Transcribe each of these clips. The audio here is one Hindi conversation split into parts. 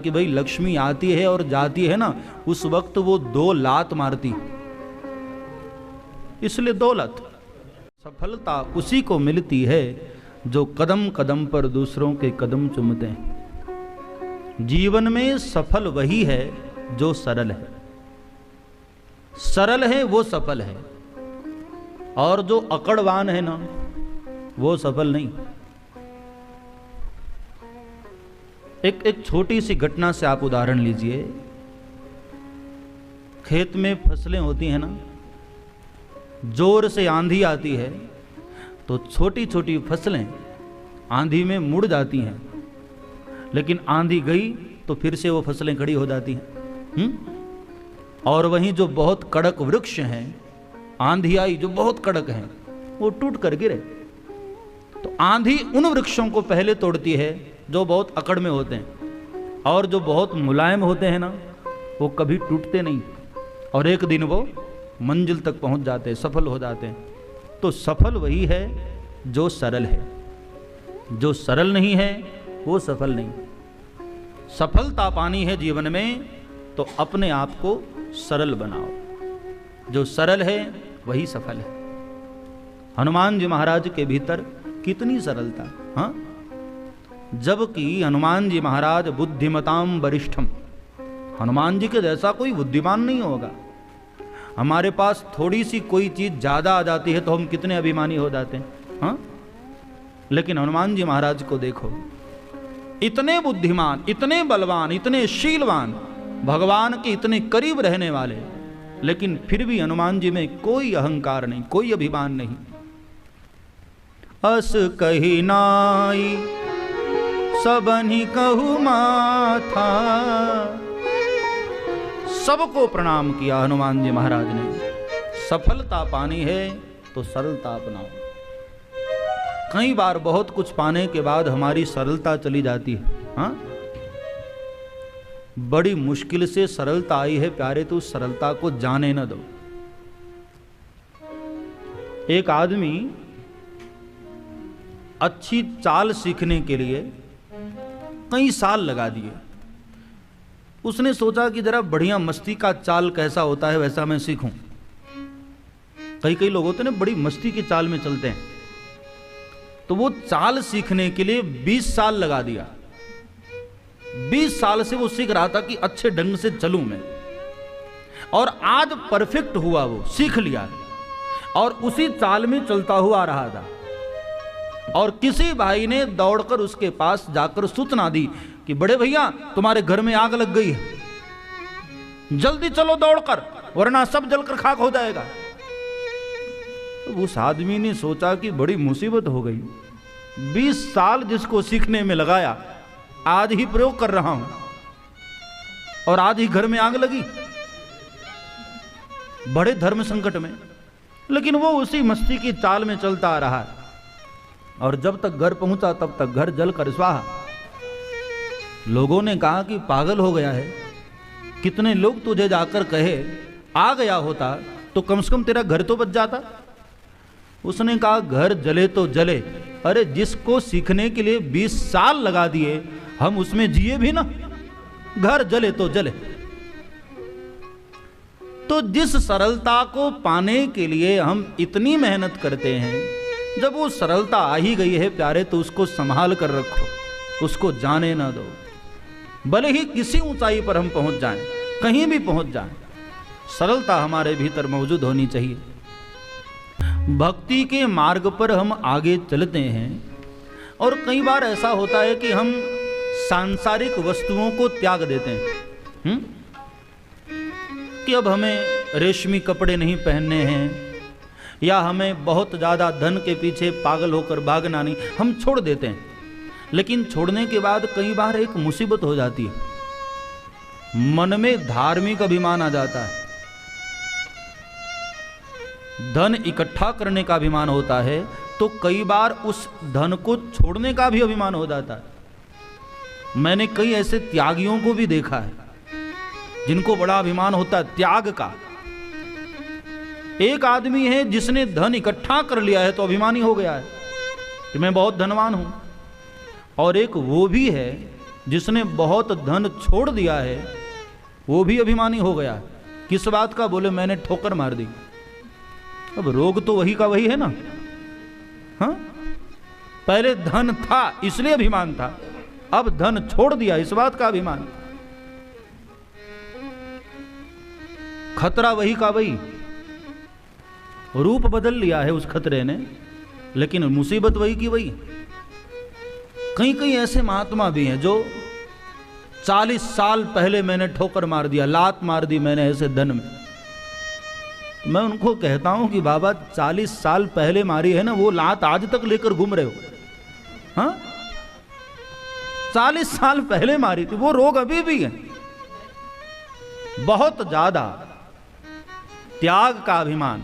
कि भाई लक्ष्मी आती है और जाती है ना, उस वक्त वो 2 लात मारती, इसलिए दौलत। सफलता उसी को मिलती है जो कदम कदम पर दूसरों के कदम चूमते हैं। जीवन में सफल वही है जो सरल है। सरल है वो सफल है, और जो अकड़वान है ना वो सफल नहीं। एक छोटी सी घटना से आप उदाहरण लीजिए। खेत में फसलें होती हैं ना, जोर से आंधी आती है तो छोटी छोटी फसलें आंधी में मुड़ जाती हैं, लेकिन आंधी गई तो फिर से वो फसलें खड़ी हो जाती हैं। और वहीं जो बहुत कड़क वृक्ष हैं, आंधी आई जो बहुत कड़क हैं, वो टूट कर गिरे। तो आंधी उन वृक्षों को पहले तोड़ती है जो बहुत अकड़ में होते हैं, और जो बहुत मुलायम होते हैं ना वो कभी टूटते नहीं, और एक दिन वो मंजिल तक पहुंच जाते हैं, सफल हो जाते हैं। तो सफल वही है जो सरल है, जो सरल नहीं है वो सफल नहीं। सफलता पानी है जीवन में तो अपने आप को सरल बनाओ, जो सरल है वही सफल है। हनुमान जी महाराज के भीतर कितनी सरलता, हाँ, जबकि हनुमान जी महाराज बुद्धिमताम वरिष्ठम, हनुमान जी के जैसा कोई बुद्धिमान नहीं होगा। हमारे पास थोड़ी सी कोई चीज ज्यादा आ जाती है तो हम कितने अभिमानी हो जाते हैं, हाँ? लेकिन हनुमान जी महाराज को देखो, इतने बुद्धिमान, इतने बलवान, इतने शीलवान, भगवान के इतने करीब रहने वाले, लेकिन फिर भी हनुमान जी में कोई अहंकार नहीं, कोई अभिमान नहीं। अस कही नाई सबनि कहु माथा, सबको प्रणाम किया हनुमान जी महाराज ने। सफलता पानी है तो सरलता अपनाओ। कई बार बहुत कुछ पाने के बाद हमारी सरलता चली जाती है, हाँ? बड़ी मुश्किल से सरलता आई है प्यारे, तो उस सरलता को जाने न दो। एक आदमी अच्छी चाल सीखने के लिए कई साल लगा दिए। उसने सोचा कि जरा बढ़िया मस्ती का चाल कैसा होता है वैसा मैं सीखूं। कई लोग होते हैं ना, बड़ी मस्ती की चाल में चलते हैं, तो वो चाल सीखने के लिए 20 साल लगा दिया। 20 साल से वो सीख रहा था कि अच्छे ढंग से चलूं मैं, और आज परफेक्ट हुआ, वो सीख लिया और उसी चाल में चलता हुआ आ रहा था। और किसी भाई ने दौड़कर उसके पास जाकर सूचना दी कि बड़े भैया तुम्हारे घर में आग लग गई है, जल्दी चलो दौड़कर, वरना सब जलकर खाक हो जाएगा। तो उस आदमी ने सोचा कि बड़ी मुसीबत हो गई। 20 साल जिसको सीखने में लगाया, आज ही प्रयोग कर रहा हूं और आज ही घर में आग लगी, बड़े धर्म संकट में। लेकिन वो उसी मस्ती की चाल में चलता आ रहा है, और जब तक घर पहुंचा तब तक घर जलकर स्वाहा। लोगों ने कहा कि पागल हो गया है, कितने लोग तुझे जाकर कहे आ गया होता तो कम से कम तेरा घर तो बच जाता। उसने कहा घर जले तो जले, अरे जिसको सीखने के लिए 20 साल लगा दिए, हम उसमें जिए भी ना, घर जले तो जले। तो जिस सरलता को पाने के लिए हम इतनी मेहनत करते हैं, जब वो सरलता आ ही गई है प्यारे, तो उसको संभाल कर रखो, उसको जाने ना दो। भले ही किसी ऊंचाई पर हम पहुंच जाएं, कहीं भी पहुंच जाएं, सरलता हमारे भीतर मौजूद होनी चाहिए। भक्ति के मार्ग पर हम आगे चलते हैं, और कई बार ऐसा होता है कि हम सांसारिक वस्तुओं को त्याग देते हैं, कि अब हमें रेशमी कपड़े नहीं पहनने हैं, या हमें बहुत ज़्यादा धन के पीछे पागल होकर भागना नहीं, हम छोड़ देते हैं। लेकिन छोड़ने के बाद कई बार एक मुसीबत हो जाती है, मन में धार्मिक अभिमान आ जाता है, धन इकट्ठा करने का अभिमान होता है, तो कई बार उस धन को छोड़ने का भी अभिमान हो जाता है। मैंने कई ऐसे त्यागियों को भी देखा है जिनको बड़ा अभिमान होता है त्याग का। एक आदमी है जिसने धन इकट्ठा कर लिया है तो अभिमानी हो गया है कि मैं बहुत धनवान हूं, और एक वो भी है जिसने बहुत धन छोड़ दिया है वो भी अभिमानी हो गया। किस बात का? बोले मैंने ठोकर मार दी। अब रोग तो वही का वही है ना। हाँ, पहले धन था इसलिए अभिमान था, अब धन छोड़ दिया इस बात का अभिमान। खतरा वही का वही, रूप बदल लिया है उस खतरे ने, लेकिन मुसीबत वही की वही। कई कई ऐसे महात्मा भी हैं जो 40 साल पहले मैंने ठोकर मार दिया, लात मार दी मैंने ऐसे धन में। मैं उनको कहता हूं कि बाबा 40 साल पहले मारी है ना, वो लात आज तक लेकर घूम रहे हो। हाँ, 40 साल पहले मारी थी, वो रोग अभी भी है। बहुत ज्यादा त्याग का अभिमान।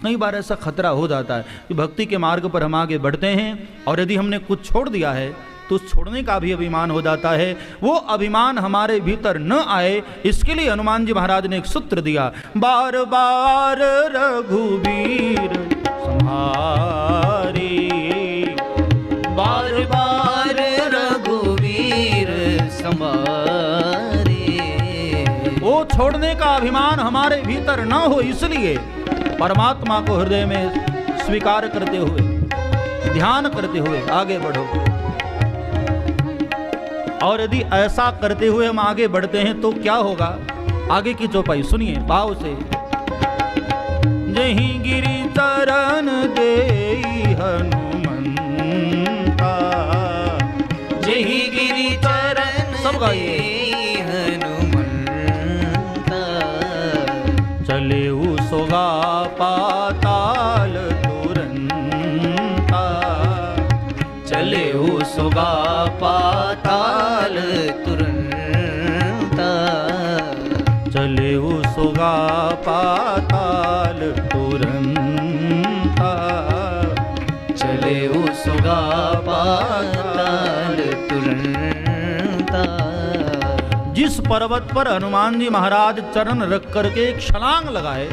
कई बार ऐसा खतरा हो जाता है कि भक्ति के मार्ग पर हम आगे बढ़ते हैं और यदि हमने कुछ छोड़ दिया है तो उस छोड़ने का भी अभिमान हो जाता है। वो अभिमान हमारे भीतर न आए, इसके लिए हनुमान जी महाराज ने एक सूत्र दिया, बार बार रघुवीर संहारी, बार बार रघुवीर संहारी। वो छोड़ने का अभिमान हमारे भीतर न हो, इसलिए परमात्मा को हृदय में स्वीकार करते हुए, ध्यान करते हुए आगे बढ़ो। और यदि ऐसा करते हुए हम आगे बढ़ते हैं तो क्या होगा? आगे की चौपाई सुनिए भाव से। जहीं गिरि चरण देई हनुमंता, जहीं गिरि चरण सब गाइए। हनुमंता, चले सोगा पाताल तुरंता, चले सोगा पाताल तुरंता, चले सोगा पाताल तुरंता, चले सोगा पाताल तुरंता। जिस पर्वत पर हनुमान जी महाराज चरण रख करके एक छलांग लगाए,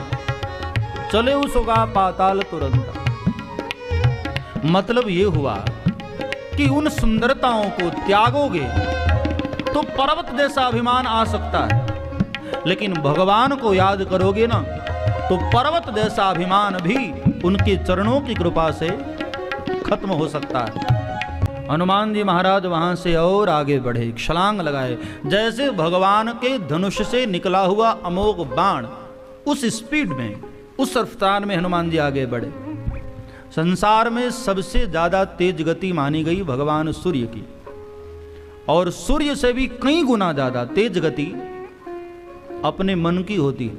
चले उसोगा पाताल तुरंत। मतलब ये हुआ कि उन सुंदरताओं को त्यागोगे तो पर्वत जैसा अभिमान आ सकता है, लेकिन भगवान को याद करोगे ना तो पर्वत जैसा अभिमान भी उनके चरणों की कृपा से खत्म हो सकता है। हनुमान जी महाराज वहां से और आगे बढ़े, छलांग लगाए, जैसे भगवान के धनुष से निकला हुआ अमोघ बाण, उस स्पीड में, उस रफ्तार में हनुमान जी आगे बढ़े। संसार में सबसे ज्यादा तेज गति मानी गई भगवान सूर्य की, और सूर्य से भी कई गुना ज्यादा तेज गति अपने मन की होती है।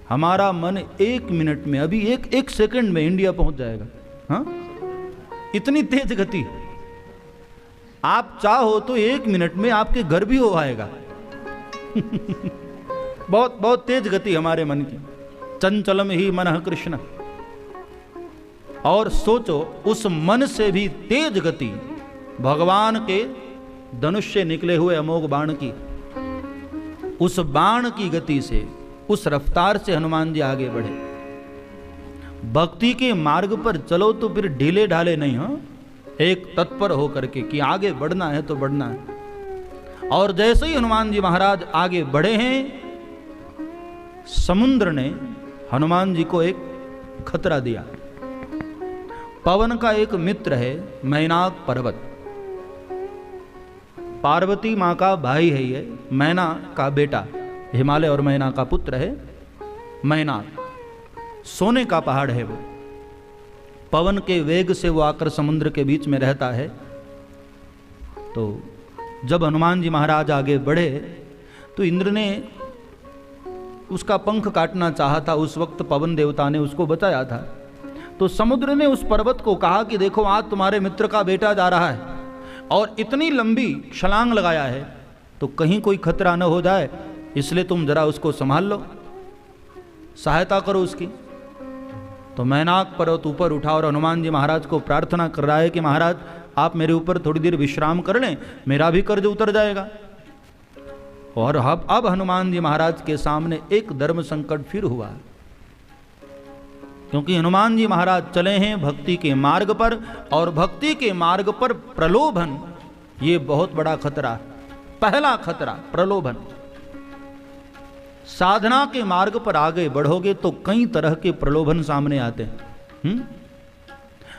हमारा मन 1 मिनट में, अभी एक सेकंड में इंडिया पहुंच जाएगा। हाँ, इतनी तेज गति। आप चाहो तो 1 मिनट में आपके घर भी हो आएगा। बहुत बहुत तेज गति हमारे मन की। चंचलम ही मनः कृष्ण। और सोचो, उस मन से भी तेज गति भगवान के धनुष से निकले हुए अमोघ बाण की, उस बाण की गति से, उस रफ्तार से हनुमान जी आगे बढ़े। भक्ति के मार्ग पर चलो तो फिर ढीले ढाले नहीं, हाँ, एक तत्पर होकर के कि आगे बढ़ना है तो बढ़ना है। और जैसे ही हनुमान जी महाराज आगे बढ़े हैं, समुद्र ने हनुमान जी को एक खतरा दिया। पवन का एक मित्र है मैनाक पर्वत, पार्वती माँ का भाई है ये, मैना का बेटा, हिमालय और मैना का पुत्र है मैनाक। सोने का पहाड़ है वो। पवन के वेग से वो आकर समुद्र के बीच में रहता है। तो जब हनुमान जी महाराज आगे बढ़े तो इंद्र ने उसका पंख काटना चाहा था। उस वक्त पवन देवता ने उसको बचाया था। तो समुद्र ने उस पर्वत को कहा कि देखो, आज तुम्हारे मित्र का बेटा जा रहा है और इतनी लंबी छलांग लगाया है, तो कहीं कोई खतरा न हो जाए, इसलिए तुम जरा उसको संभाल लो, सहायता करो उसकी। तो मैनाक पर्वत ऊपर उठा और हनुमान जी महाराज को प्रार्थना कर रहा है कि महाराज आप मेरे ऊपर थोड़ी देर विश्राम कर लें, मेरा भी कर्ज उतर जाएगा। और अब हनुमान जी महाराज के सामने एक धर्म संकट फिर हुआ, क्योंकि हनुमान जी महाराज चले हैं भक्ति के मार्ग पर, और भक्ति के मार्ग पर प्रलोभन ये बहुत बड़ा खतरा, पहला खतरा प्रलोभन। साधना के मार्ग पर आगे बढ़ोगे तो कई तरह के प्रलोभन सामने आते हैं।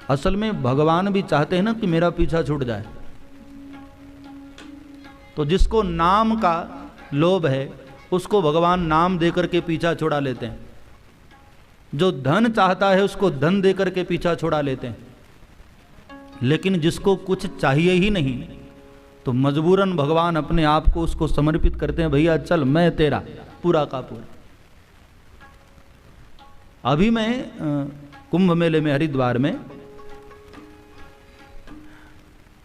असल में भगवान भी चाहते हैं ना कि मेरा पीछा छूट जाए। तो जिसको नाम का लोभ है उसको भगवान नाम देकर के पीछा छुड़ा लेते हैं। जो धन चाहता है उसको धन देकर के पीछा छुड़ा लेते हैं। लेकिन जिसको कुछ चाहिए ही नहीं तो मजबूरन भगवान अपने आप को उसको समर्पित करते हैं, भैया चल मैं तेरा पूरा का पूरा। अभी मैं कुंभ मेले में हरिद्वार में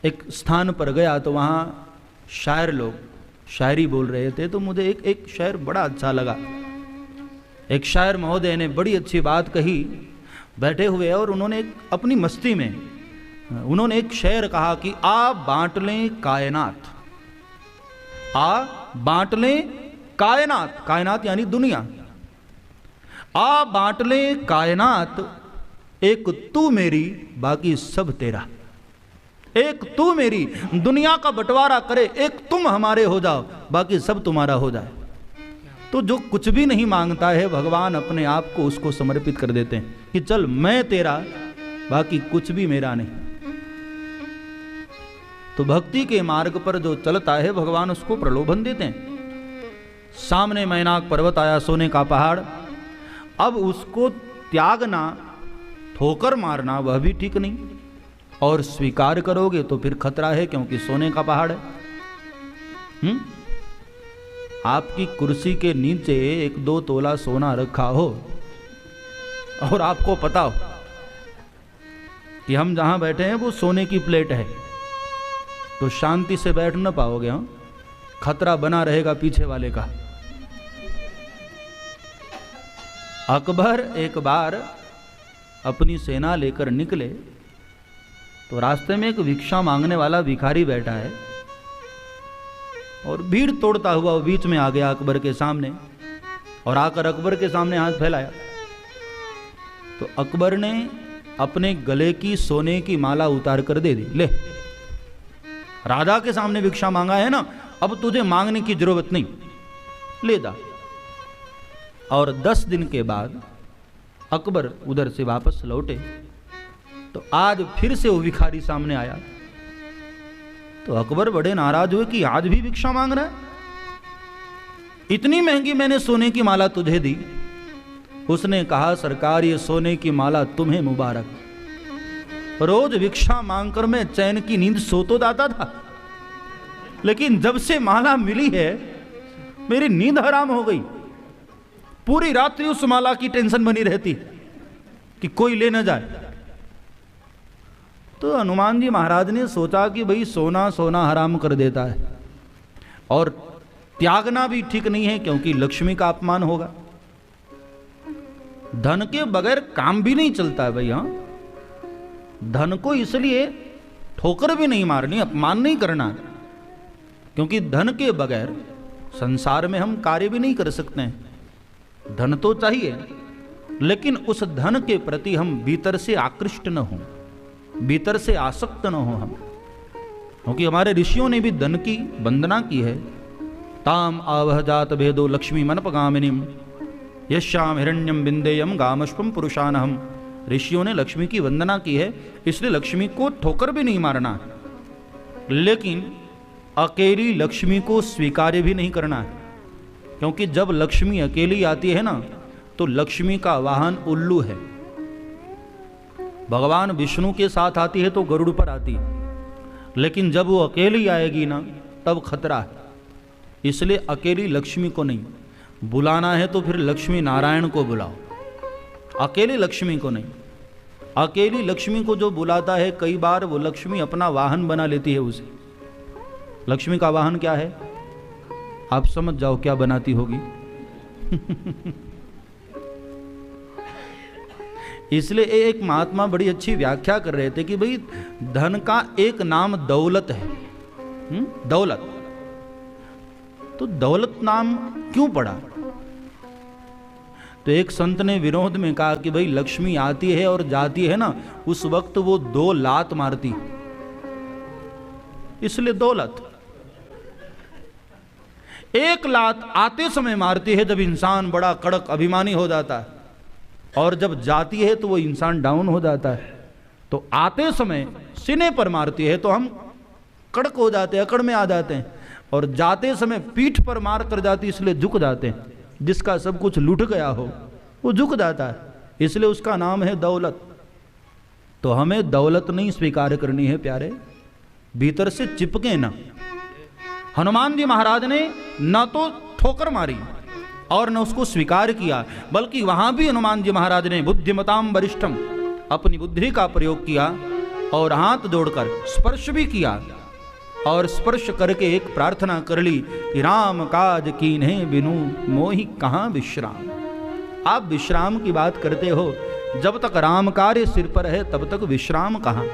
एक स्थान पर गया तो वहाँ शायर लोग शायरी बोल रहे थे, तो मुझे एक शायर बड़ा अच्छा लगा। एक शायर महोदय ने बड़ी अच्छी बात कही बैठे हुए, और उन्होंने अपनी मस्ती में उन्होंने एक शेर कहा कि आ बांट लें कायनात, आ बांट लें कायनात, कायनात यानी दुनिया, आ बांट लें कायनात, एक तू मेरी बाकी सब तेरा। एक तू मेरी, दुनिया का बंटवारा करे, एक तुम हमारे हो जाओ बाकी सब तुम्हारा हो जाए। तो जो कुछ भी नहीं मांगता है भगवान अपने आप को उसको समर्पित कर देते हैं कि चल मैं तेरा बाकी कुछ भी मेरा नहीं। तो भक्ति के मार्ग पर जो चलता है भगवान उसको प्रलोभन देते हैं। सामने मैनाक पर्वत आया, सोने का पहाड़, अब उसको त्यागना, ठोकर मारना वह भी ठीक नहीं, और स्वीकार करोगे तो फिर खतरा है, क्योंकि सोने का पहाड़ है। आपकी कुर्सी के नीचे 1-2 तोला सोना रखा हो और आपको पता हो कि हम जहां बैठे हैं वो सोने की प्लेट है, तो शांति से बैठ न पाओगे। हाँ, खतरा बना रहेगा पीछे वाले का। अकबर एक बार अपनी सेना लेकर निकले तो रास्ते में एक भिक्षा मांगने वाला भिखारी बैठा है, और भीड़ तोड़ता हुआ वो बीच में आ गया अकबर के सामने, और आकर अकबर के सामने हाथ फैलाया। तो अकबर ने अपने गले की सोने की माला उतार कर दे दी, ले राजा के सामने भिक्षा मांगा है ना, अब तुझे मांगने की जरूरत नहीं, ले जा। और 10 दिन के बाद अकबर उधर से वापस लौटे तो आज फिर से वो भिखारी सामने आया। तो अकबर बड़े नाराज हुए कि आज भी भिक्षा मांग रहा है, इतनी महंगी मैंने सोने की माला तुझे दी। उसने कहा सरकार ये सोने की माला तुम्हें मुबारक, रोज भिक्षा मांगकर मैं चैन की नींद सो तो जाता था, लेकिन जब से माला मिली है मेरी नींद हराम हो गई। पूरी रात्रि उस माला की टेंशन बनी रहती कि कोई ले न जाए। तो हनुमान जी महाराज ने सोचा कि भाई सोना सोना हराम कर देता है, और त्यागना भी ठीक नहीं है क्योंकि लक्ष्मी का अपमान होगा। धन के बगैर काम भी नहीं चलता है भाई। हाँ, धन को इसलिए ठोकर भी नहीं मारनी, अपमान नहीं करना, क्योंकि धन के बगैर संसार में हम कार्य भी नहीं कर सकते हैं। धन तो चाहिए, लेकिन उस धन के प्रति हम भीतर से आकृष्ट न हों, भीतर से आसक्त न हो हम, क्योंकि हमारे ऋषियों ने भी धन की वंदना की है। ताम आवह जात भेदो लक्ष्मी मनपगामिनीम यश्याम हिरण्यम बिंदेयम गामश्वम पुरुषानहम। ऋषियों ने लक्ष्मी की वंदना की है, इसलिए लक्ष्मी को ठोकर भी नहीं मारना, लेकिन अकेली लक्ष्मी को स्वीकार्य भी नहीं करना है, क्योंकि जब लक्ष्मी अकेली आती है ना तो लक्ष्मी का वाहन उल्लू है। भगवान विष्णु के साथ आती है तो गरुड़ पर आती है, लेकिन जब वो अकेली आएगी ना तब खतरा है। इसलिए अकेली लक्ष्मी को नहीं बुलाना है, तो फिर लक्ष्मी नारायण को बुलाओ, अकेली लक्ष्मी को नहीं। अकेली लक्ष्मी को जो बुलाता है कई बार वो लक्ष्मी अपना वाहन बना लेती है उसे। लक्ष्मी का वाहन क्या है आप समझ जाओ क्या बनाती होगी। इसलिए एक महात्मा बड़ी अच्छी व्याख्या कर रहे थे कि भाई धन का एक नाम दौलत है। दौलत, तो दौलत नाम क्यों पड़ा? तो एक संत ने विरोध में कहा कि भाई लक्ष्मी आती है और जाती है ना, उस वक्त वो 2 लात मारती, इसलिए दौलत। एक लात आते समय मारती है जब इंसान बड़ा कड़क अभिमानी हो जाता है, और जब जाती है तो वो इंसान डाउन हो जाता है। तो आते समय सीने पर मारती है तो हम कड़क हो जाते हैं, अकड़ में आ जाते हैं, और जाते समय पीठ पर मार कर जाती इसलिए झुक जाते हैं। जिसका सब कुछ लुट गया हो वो झुक जाता है, इसलिए उसका नाम है दौलत। तो हमें दौलत नहीं स्वीकार करनी है प्यारे, भीतर से चिपके ना। हनुमान जी महाराज ने न तो ठोकर मारी और न उसको स्वीकार किया, बल्कि वहां भी हनुमान जी महाराज ने बुद्धिमताम वरिष्ठम, अपनी बुद्धि का प्रयोग किया और हाथ जोड़कर स्पर्श भी किया, और स्पर्श करके एक प्रार्थना कर ली कि राम काज कीन्हे बिनु मोहि कहाँ विश्राम। आप विश्राम की बात करते हो, जब तक राम कार्य सिर पर है तब तक विश्राम कहाँ।